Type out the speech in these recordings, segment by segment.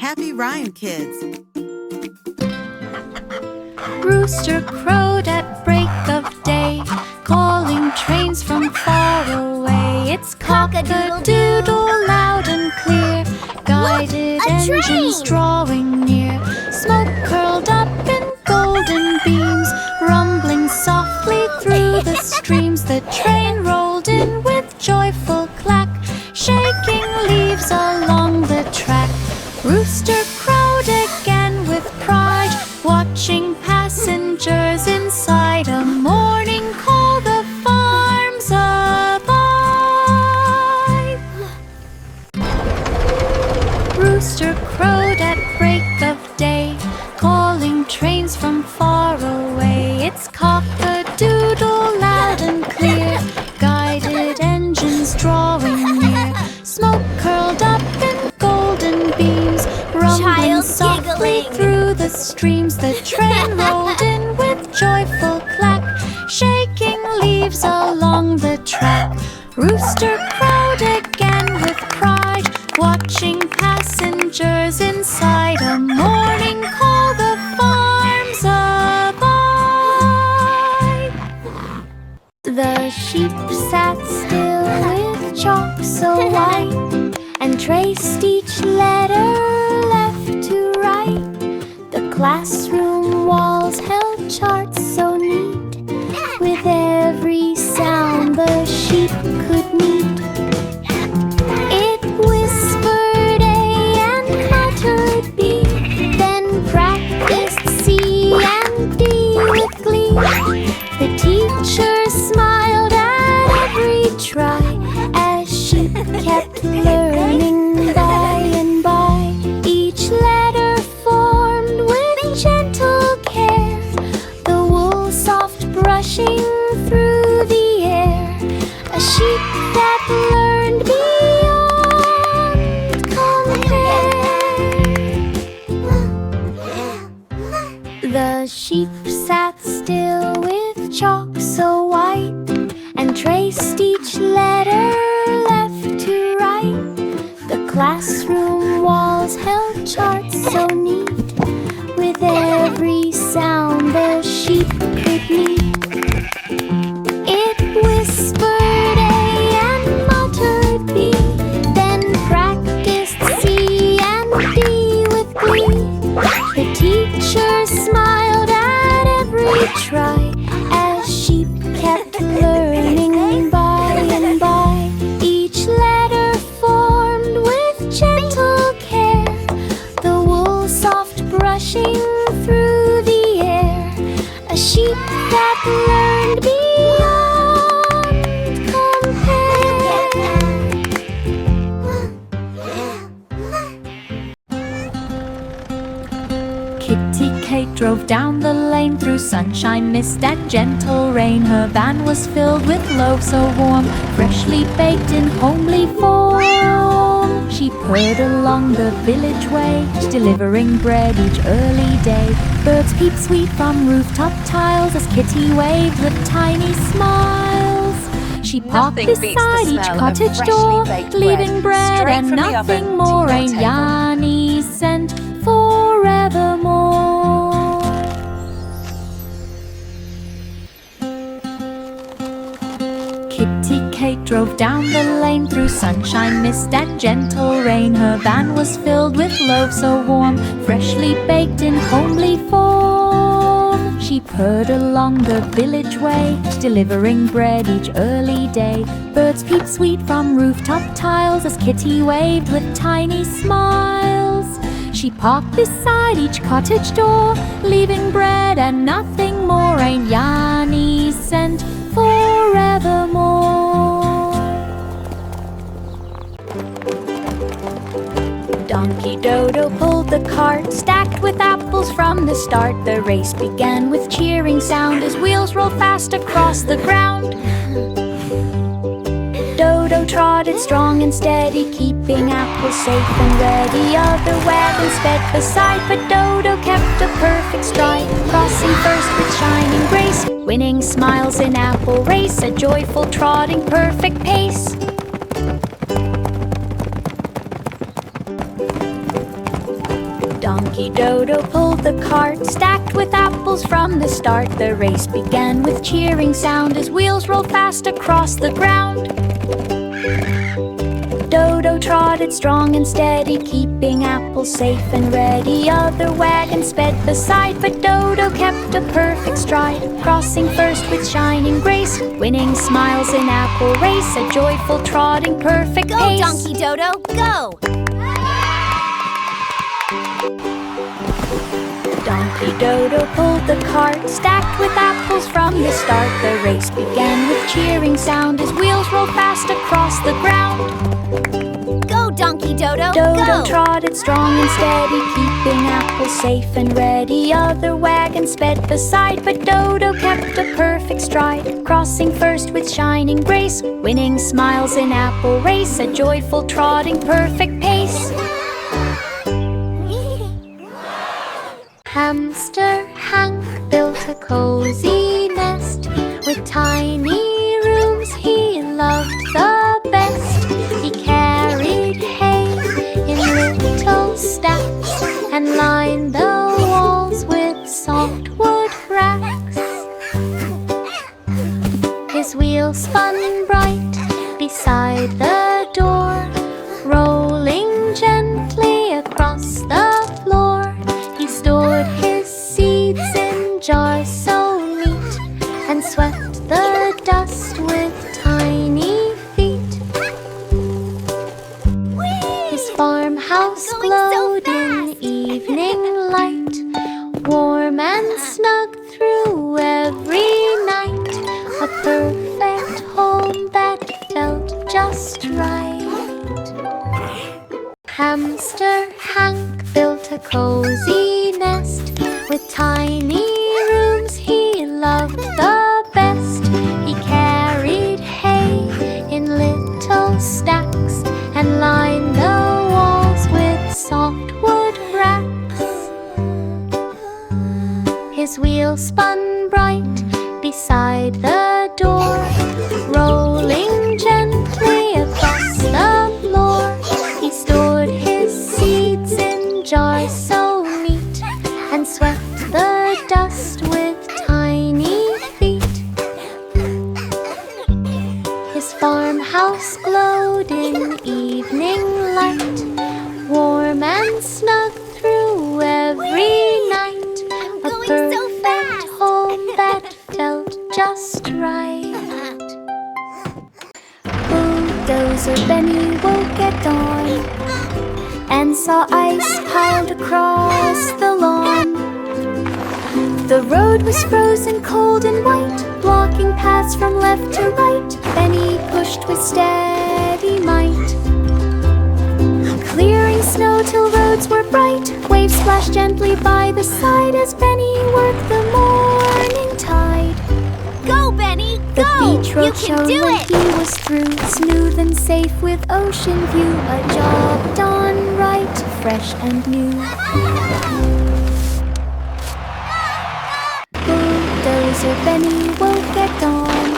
happy rhyme, kids. Rooster crowed at break of day, calling trains from far away. It's cock-a-doodle-doo, loud and clear, guided engines drawing near. Smoke curled up in golden beams, rumbling softly through the streams. The train rolled in with joyful clack, shaking leaves along the track. Rooster crowed again with pride, watching passengers inside. A morning call, the farm's alive. Rooster crowed at break of day, calling trains from far away. It's cock-a-doodle, loud and clear, guided engines drawing near. Smoke curled up in golden beams, rumbling softly through the streams. The train rolled in with joyful clack, shaking leaves along the track. Rooster crowed again with pride, watching passengers inside. A morning call, the farm's alive. The sheep sat still with chalk so white, and traced each letter left to right. The classroom walls held charts so neat, with every sound the sheep could meet. It whispered A and muttered B, then practiced C and D with glee. The teacher smiled at every try, as sheep kept learning by and by. Each letter formed with gentle care, the wool soft brushing through the air. A sheep that learned beyond compare. The sheep sat still with chalk so white, and traced each letter left to right. The classroom walls held charts so neat, with every sound the sheep could meet. It whispered A and muttered B, then practiced C and D with glee. The teacher smiled at every try, as sheep kept learning by and by. Each letter formed with gentle care, the wool soft brushing through the air. A sheep that learned beyond compare. Kitty Kate drove down the lane through sunshine, mist and gentle rain. Her van was filled with loaves so warm, freshly baked in homely form. She purred along the village way, delivering bread each early day. Birds peeped sweet from rooftop tiles as Kitty waved with tiny smiles. She parked beside each cottage door, leaving bread and nothing more. Ain't Yanni sent forevermore. Kitty Kate drove down the lane through sunshine, mist and gentle rain. Her van was filled with loaves so warm, freshly baked in homely form. She purred along the village way, delivering bread each early day. Birds peeped sweet from rooftop tiles as Kitty waved with tiny smiles. She parked beside each cottage door, leaving bread and nothing more. Ain't Yanni sent forevermore. Donkey Dodo pulled the cart, stacked with apples from the start. The race began with cheering sound as wheels rolled fast across the ground. Dodo trotted strong and steady, keeping apples safe and ready. Other wagons sped beside, but Dodo kept a perfect stride, crossing first with shining grace, winning smiles in apple race, a joyful trotting perfect pace. Donkey Dodo pulled the cart, stacked with apples from the start. The race began with cheering sound as wheels rolled fast across the ground. Dodo trotted strong and steady, keeping apples safe and ready. Other wagons sped beside, but Dodo kept a perfect stride, crossing first with shining grace, winning smiles in apple race, a joyful trotting perfect pace. Go, Donkey Dodo, go! Donkey Dodo pulled the cart, stacked with apples from the start. The race began with cheering sound as wheels rolled fast across the ground. Go, Donkey Dodo, Dodo go! trotted strong and steady, keeping apples safe and ready. Other wagons sped beside, but Dodo kept a perfect stride, crossing first with shining grace, winning smiles in apple race, a joyful trotting perfect pace. Hamster Hank built a cozy nest with tiny rooms he loved the best. He carried hay in little stacks and lined the walls with softwood racks. His wheels spun bright beside the door, rolling gently across the floor. He stored his seeds in jars so neat and swept the dust with tiny feet. His farmhouse glowed in evening light, warm and snug through every night, a perfect home that felt just right. Hamster Hank built a cozy nest with tiny rooms he loved the best. He carried hay in little stacks and lined the walls with softwood racks. His wheels spun bright beside the door, rolling gently across the floor. He stored his seeds in jars so neat and swept the dust with tiny feet. His farmhouse glowed in evening light, warm and snug through every night, a perfect home that felt just right. Bulldozer Benny woke at dawn and saw ice piled across the lawn. The road was frozen cold and white, blocking paths from left to right. Benny pushed with steady might, clearing snow till roads were bright. Waves splashed gently by the side as Benny worked the morning tide. Go, Benny, The go! beach road You can shone do when it! he was through, smooth and safe with ocean view. A job done right, fresh and new. Bulldozer Benny woke at dawn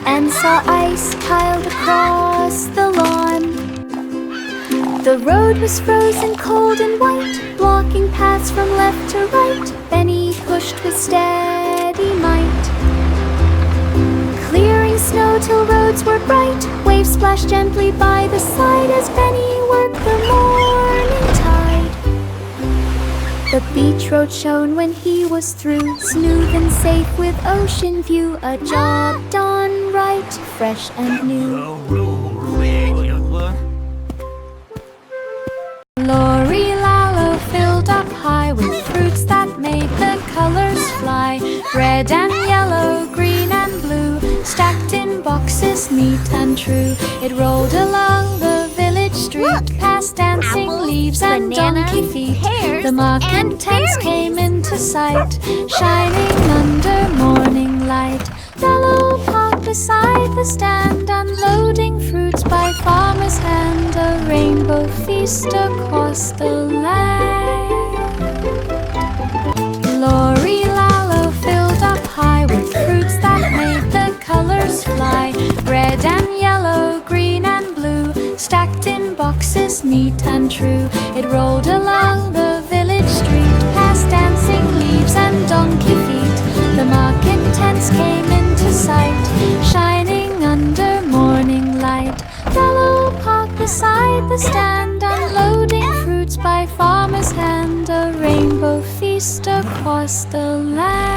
and saw ice piled across the lawn. The road was frozen cold and white, blocking paths from left to right. Benny pushed with steady might, clearing snow till roads were bright. Waves splashed gently by the side as Benny worked the morning tide. The beach road shone when he was through, smooth and safe with ocean view. A job done right, fresh and new. Lorry Lallo filled up high with fruits that made the colors fly. Red and yellow, green and blue, stacked in boxes neat and true. It rolled along the village street. Look! Past dancing Apples, leaves and bananas, donkey feet. pears, The market and tents berries. came into sight, shining under morning light. Lallo parked beside the stand, unloading fruits by farmer's hand. A rainbow feast across the land. Lorry Lallo filled up high with fruits that made the colors fly. Red and yellow, green and blue, stacked in boxes neat and true. It rolled along the village tents came into sight, shining under morning light. Yellow parked beside the stand, unloading fruits by farmer's hand. A rainbow feast across the land.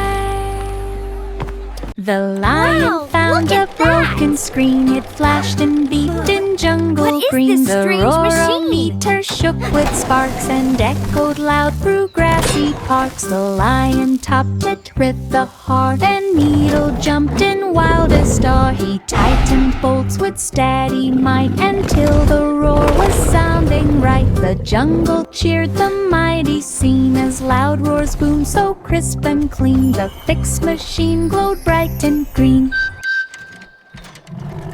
The lion Wow, found look a at broken that. screen. It flashed and beeped in jungle What is green. this The strange machine? roarometer shook with sparks and echoed loud through grassy parks. The lion topped it with the heart, and Needle jumped in wildest awe. He tightened bolts with steady might until the roar was sounding right. The jungle cheered the mighty scene as loud roars boomed so crisp and clean. The fixed machine glowed bright and green.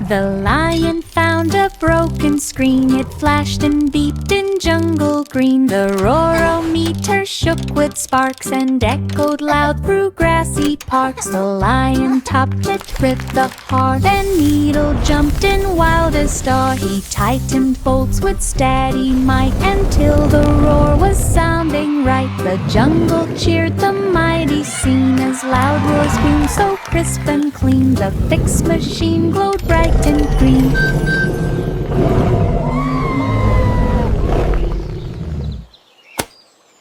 The lion found a broken screen. It flashed and beeped in jungle green. The roarometer shook with sparks and echoed loud through grassy parks. The lion topped it with the heart, and Needle jumped in wildest awe. He tightened bolts with steady might until the roar was sounding right. The jungle cheered the mighty scene as loud roars boomed so crisp and clean. The fixed machine glowed bright and green.